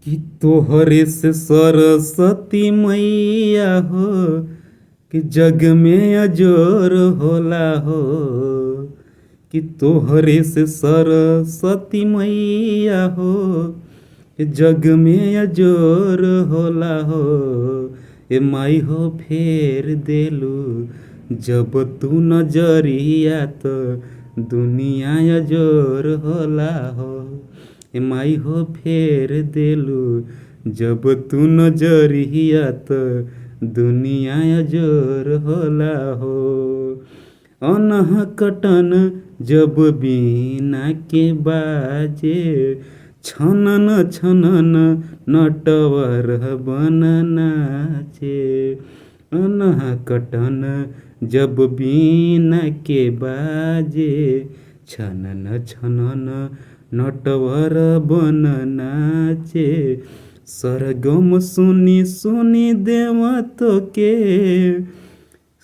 कि तोहरे से सरस्वती मैया हो, कि जग में अजोर होला हो। कि तोहरे से सरस्वती मैया हो, कि जग में अजोर होला हो। ए माई हो फेर देलू जब तू नजरिया तो दुनिया अजोर होला हो। ए माई हो फेर देलू जब तू नजरिया तो दुनिया अजोर होला हो। अनह कटन जब बीना के बाजे, छनन छनन नटवर बन नाचे। अनह कटन जब बीना के बाजे, छनन छनन नटवर बन नाचे। सरगम सुनी सुनी देवतो के,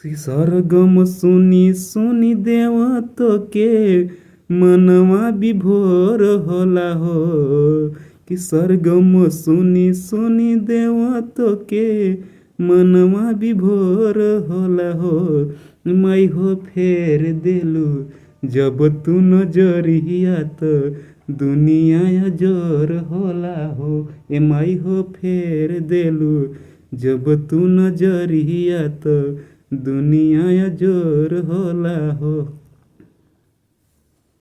सरगम सुनी सुनी देवतो के मनवा विभोर होला हो। कि सरगम सुनी सुनी देवतो के मनवा विभोर होला हो। माई हो फेर देलू जब तू नजरिया तो दुनिया अजोर होला हो। ए माई हो फेर देलू जब तू नजरिया तो दुनिया अजोर होला हो।